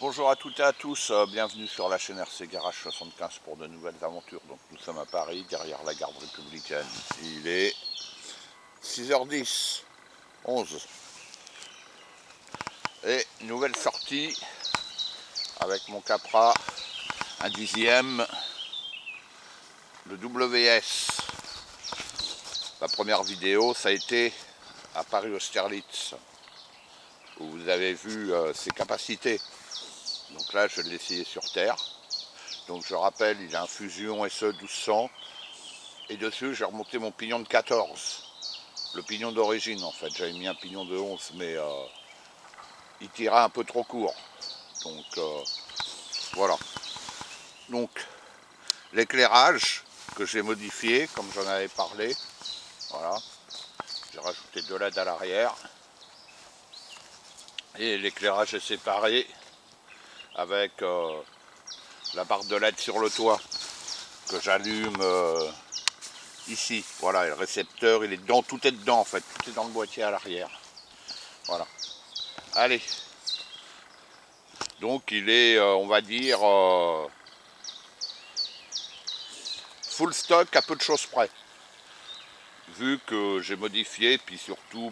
Bonjour à toutes et à tous, bienvenue sur la chaîne RC Garage 75 pour de nouvelles aventures. Donc nous sommes à Paris, derrière la garde républicaine. Il est 6h10, 11. Et nouvelle sortie avec mon Capra, un 10e, le WS. La première vidéo, ça a été à Paris-Austerlitz, où vous avez vu ses capacités. Donc là, je vais l'essayer sur terre. Donc je rappelle, il a un Fusion SE 1200 et dessus j'ai remonté mon pignon de 14, le pignon d'origine en fait. J'avais mis un pignon de 11 mais il tirait un peu trop court. Donc voilà. Donc l'éclairage que j'ai modifié comme j'en avais parlé. Voilà. J'ai rajouté de LED à l'arrière et l'éclairage est séparé avec la barre de LED sur le toit que j'allume ici. Voilà, et le récepteur il est dedans, tout est dedans en fait, tout est dans le boîtier à l'arrière. Voilà. Allez. Donc il est, on va dire, full stock à peu de choses près. Vu que j'ai modifié, puis surtout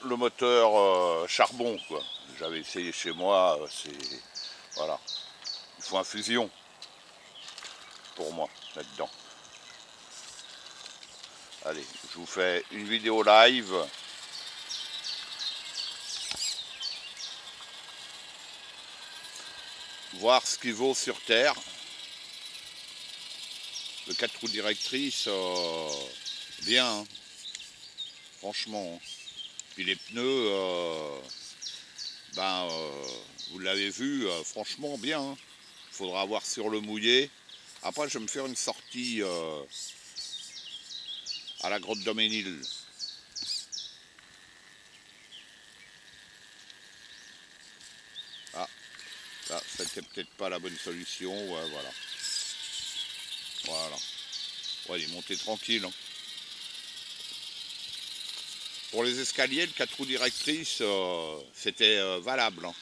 le moteur, charbon quoi. J'avais essayé chez moi, c'est voilà. Il faut un fusion pour moi là-dedans. Allez, je vous fais une vidéo live. Voir ce qu'il vaut sur terre. Le 4 roues directrices, bien, hein, franchement. Puis les pneus, vous l'avez vu, franchement bien. Hein. Faudra avoir sur le mouillé. Après, je vais me faire une sortie à la grotte d'Auménil. Ah, ça, c'était peut-être pas la bonne solution. Ouais, voilà. Voilà. Ouais, il est monté tranquille. Hein. Pour les escaliers, le 4 roues directrices, c'était valable. Hein.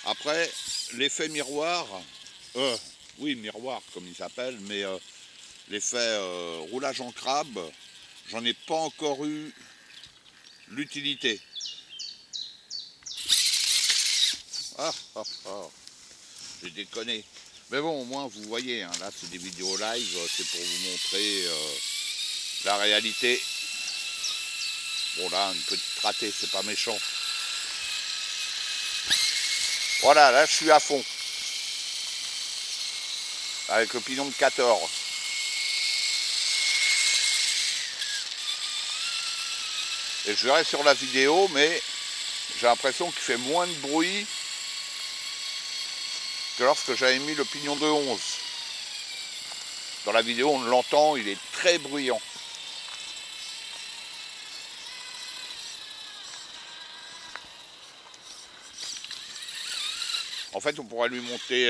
Après, l'effet miroir, oui, miroir comme il s'appelle, mais l'effet roulage en crabe, j'en ai pas encore eu l'utilité. Ah, ah, ah, j'ai déconné. Mais bon, au moins vous voyez, hein, là c'est des vidéos live, c'est pour vous montrer la réalité. Bon là, une petite ratée, c'est pas méchant. Voilà, là je suis à fond. Avec le pignon de 14. Et je verrai sur la vidéo, mais j'ai l'impression qu'il fait moins de bruit que lorsque j'avais mis le pignon de 11. Dans la vidéo, on l'entend, il est très bruyant. En fait, on pourrait lui monter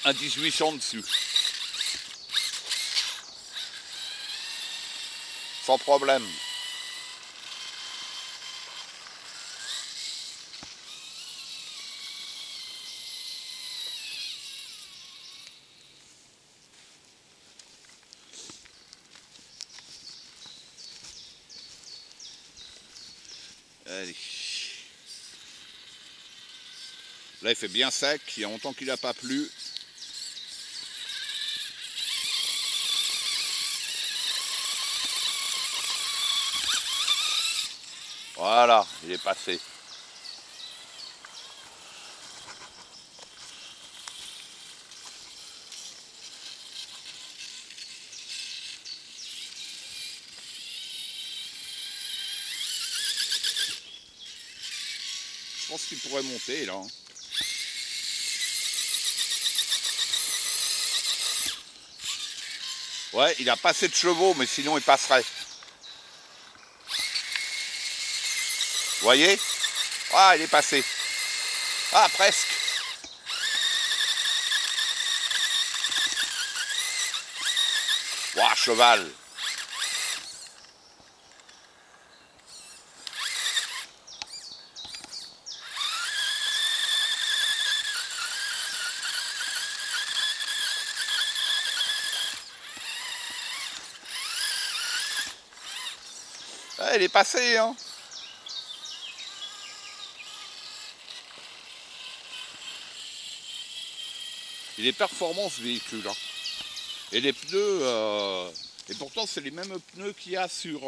un 1800 dessus. Sans problème. Allez. Là, il fait bien sec. Il y a longtemps qu'il n'a pas plu. Voilà, il est passé. Je pense qu'il pourrait monter là. Ouais, il a pas assez de chevaux, mais sinon il passerait. Vous voyez? Ah, il est passé. Ah, presque. Ouah, cheval. Ah, elle est passée, hein. Il est performant ce véhicule, hein. Et les pneus, et pourtant c'est les mêmes pneus qu'il y a sur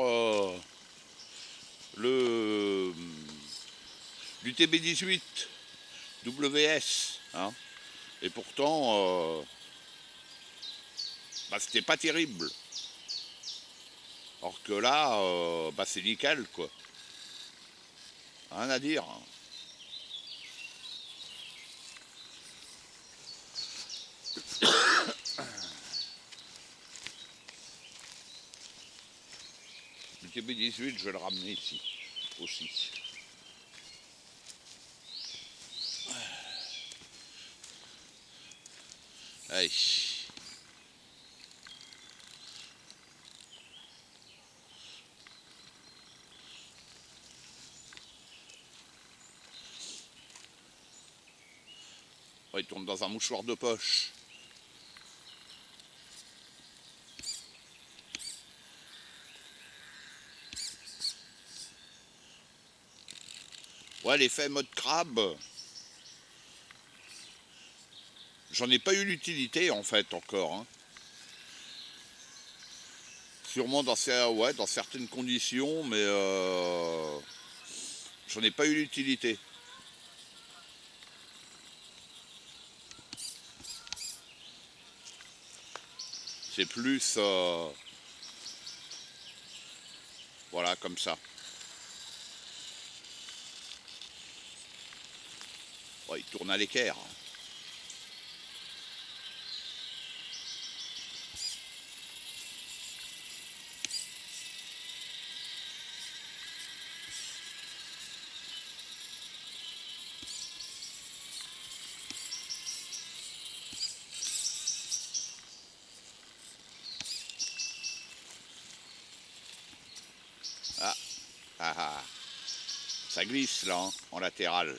le l'UTB18 WS, hein. Et pourtant, bah, c'était pas terrible. Alors que là, bah, c'est nickel, quoi. Rien à dire. l'UTB18, je vais le ramener ici, aussi. Allez. Oh, il tourne dans un mouchoir de poche. Ouais, l'effet mode crabe, j'en ai pas eu l'utilité en fait encore, hein. Sûrement dans certaines conditions, mais j'en ai pas eu l'utilité. C'est plus voilà, comme ça. Ouais, il tourne à l'équerre. Ah, ah, ah. Ça glisse là, hein, en latéral.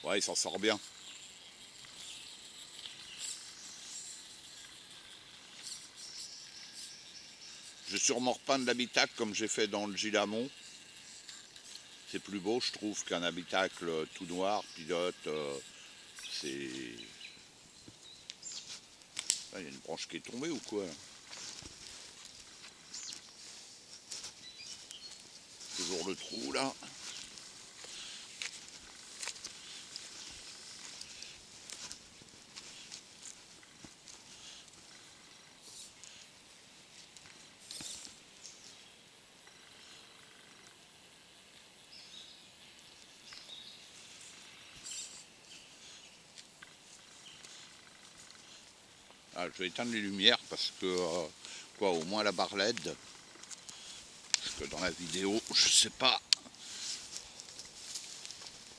Ouais, il s'en sort bien. Je vais sûrement repeindre l'habitacle comme j'ai fait dans le Gilamont. C'est plus beau, je trouve, qu'un habitacle tout noir, pilote. C'est... Ah, il y a une branche qui est tombée ou quoi? Toujours le trou là. Ah, je vais éteindre les lumières parce que, quoi, au moins la barre LED. Parce que dans la vidéo, je sais pas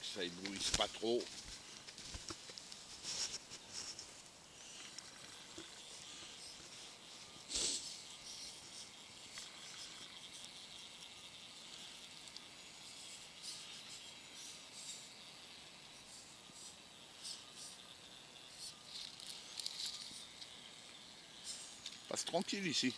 que ça éblouisse pas trop. Passe tranquille ici.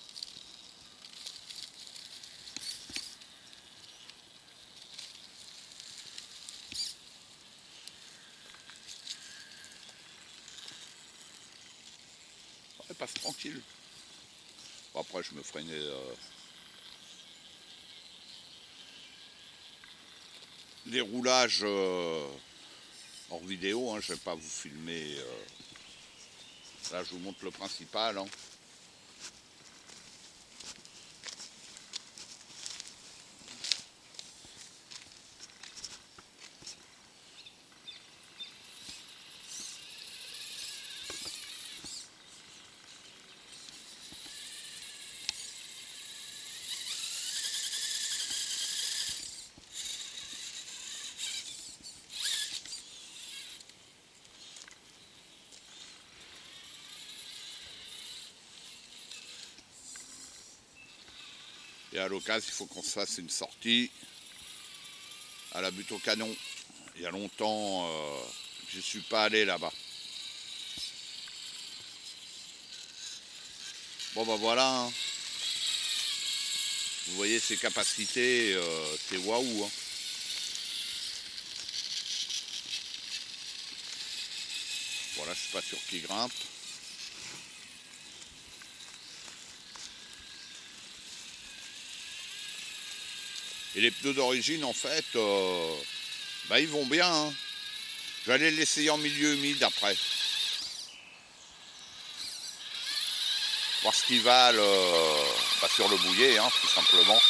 Ouais, passe tranquille. Bon, après, je me ferai des roulages hors vidéo, hein. Je vais pas vous filmer. Là, je vous montre le principal, hein. Et à l'occasion, il faut qu'on se fasse une sortie à la butte au canon. Il y a longtemps que je ne suis pas allé là-bas. Bon bah voilà, hein. Vous voyez ses capacités, c'est waouh. Hein. Voilà, je suis pas sûr qu'il grimpe. Et les pneus d'origine, en fait, bah, ils vont bien. Hein. J'allais l'essayer en milieu humide après. Voir ce qu'ils valent bah, sur le bouillet, hein, tout simplement.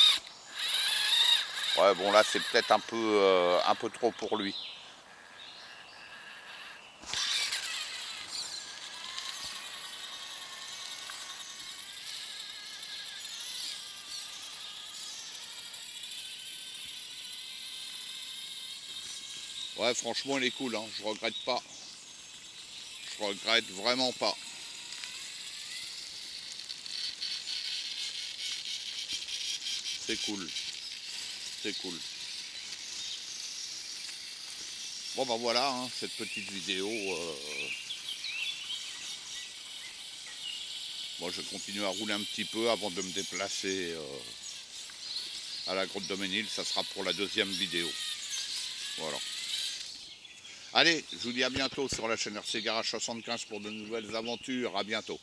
Ouais, bon là, c'est peut-être un peu trop pour lui. Ouais, franchement, il est cool, hein. Je regrette pas. Je regrette vraiment pas. C'est cool. C'est cool. Bon, ben voilà, hein, cette petite vidéo. Moi, je continue à rouler un petit peu avant de me déplacer à la grotte de Ménil. Ça sera pour la deuxième vidéo. Voilà. Allez, je vous dis à bientôt sur la chaîne RC Garage 75 pour de nouvelles aventures. À bientôt.